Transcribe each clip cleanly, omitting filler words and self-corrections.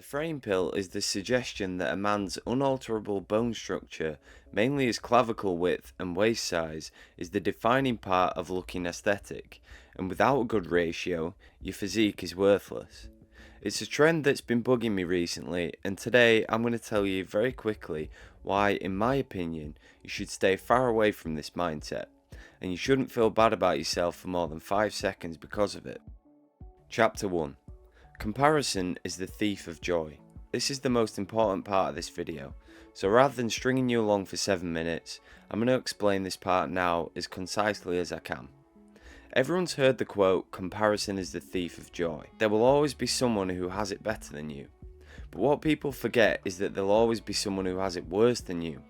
The frame pill is the suggestion that a man's unalterable bone structure, mainly his clavicle width and waist size, is the defining part of looking aesthetic, and without a good ratio, your physique is worthless. It's a trend that's been bugging me recently, and today I'm going to tell you very quickly why, in my opinion, you should stay far away from this mindset, and you shouldn't feel bad about yourself for more than 5 seconds because of it. Chapter 1. Comparison is the thief of joy. This is the most important part of this video, so rather than stringing you along for 7 minutes, I'm going to explain this part now as concisely as I can. Everyone's heard the quote, "Comparison is the thief of joy." There will always be someone who has it better than you. But what people forget is that there'll always be someone who has it worse than you.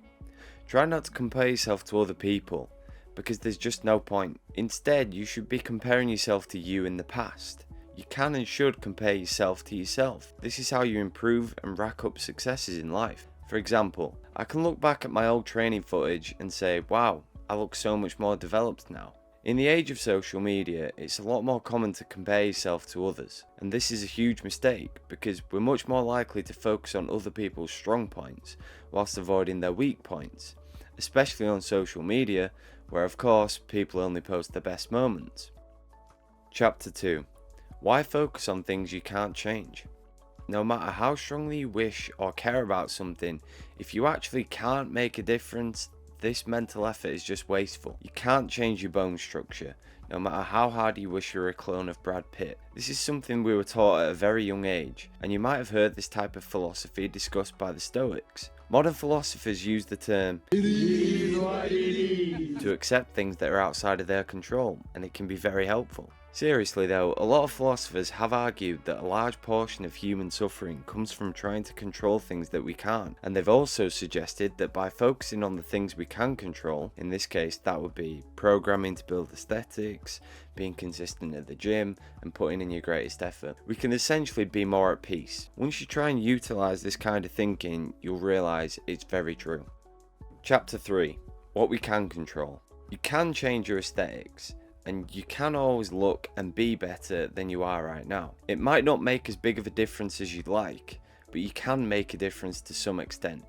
Try not to compare yourself to other people, because there's just no point. Instead, you should be comparing yourself to you in the past. You can and should compare yourself to yourself. This is how you improve and rack up successes in life. For example, I can look back at my old training footage and say, wow, I look so much more developed now. In the age of social media, it's a lot more common to compare yourself to others, and this is a huge mistake because we're much more likely to focus on other people's strong points whilst avoiding their weak points, especially on social media, where of course people only post their best moments. Chapter 2. Why focus on things you can't change? No matter how strongly you wish or care about something, if you actually can't make a difference, this mental effort is just wasteful. You can't change your bone structure, no matter how hard you wish you were a clone of Brad Pitt. This is something we were taught at a very young age, and you might have heard this type of philosophy discussed by the Stoics. Modern philosophers use the term to accept things that are outside of their control, and it can be very helpful. Seriously though, a lot of philosophers have argued that a large portion of human suffering comes from trying to control things that we can't, and they've also suggested that by focusing on the things we can control, in this case that would be programming to build aesthetics, being consistent at the gym, and putting in your greatest effort, we can essentially be more at peace. Once you try and utilise this kind of thinking, you'll realise it's very true. Chapter 3. What we can control. You can change your aesthetics, and you can always look and be better than you are right now. It might not make as big of a difference as you'd like, but you can make a difference to some extent.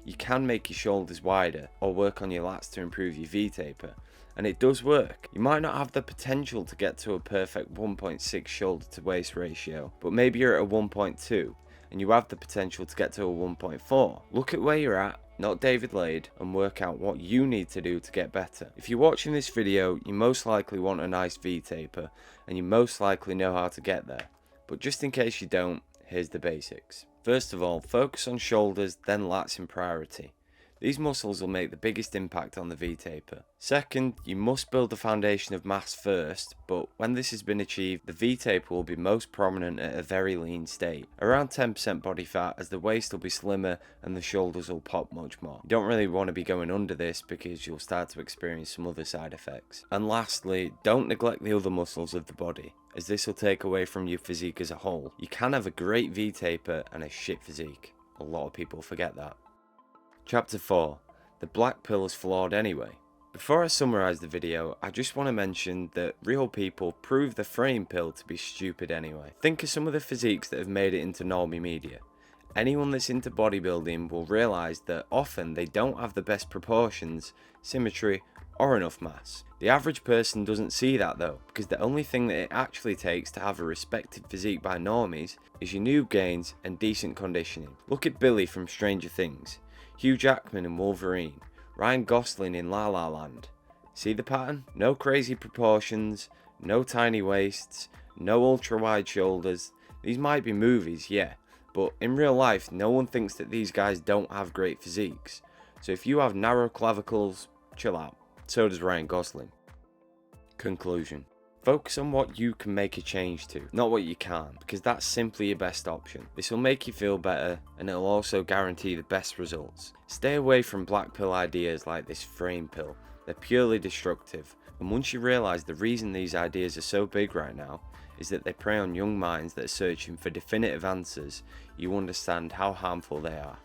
You can make your shoulders wider or work on your lats to improve your V-taper, and it does work. You might not have the potential to get to a perfect 1.6 shoulder to waist ratio, but maybe you're at a 1.2 and you have the potential to get to a 1.4. Look at where you're at, not David Lade, and work out what you need to do to get better. If you're watching this video, you most likely want a nice V-taper, and you most likely know how to get there. But just in case you don't, here's the basics. First of all, focus on shoulders, then lats in priority. These muscles will make the biggest impact on the V-taper. Second, you must build the foundation of mass first, but when this has been achieved, the V-taper will be most prominent at a very lean state, around 10% body fat, as the waist will be slimmer and the shoulders will pop much more. You don't really want to be going under this because you'll start to experience some other side effects. And lastly, don't neglect the other muscles of the body, as this will take away from your physique as a whole. You can have a great V-taper and a shit physique. A lot of people forget that. Chapter 4. The black pill is flawed anyway. Before I summarise the video, I just want to mention that real people prove the frame pill to be stupid anyway. Think of some of the physiques that have made it into normie media. Anyone that's into bodybuilding will realise that often they don't have the best proportions, symmetry, or enough mass. The average person doesn't see that though, because the only thing that it actually takes to have a respected physique by normies is your noob gains and decent conditioning. Look at Billy from Stranger Things, Hugh Jackman in Wolverine, Ryan Gosling in La La Land. See the pattern? No crazy proportions, no tiny waists, no ultra wide shoulders. These might be movies, yeah, but in real life no one thinks that these guys don't have great physiques. So if you have narrow clavicles, chill out. So does Ryan Gosling. Conclusion. Focus on what you can make a change to, not what you can't, because that's simply your best option. This will make you feel better, and it'll also guarantee the best results. Stay away from black pill ideas like this frame pill. They're purely destructive, and once you realise the reason these ideas are so big right now is that they prey on young minds that are searching for definitive answers, you understand how harmful they are.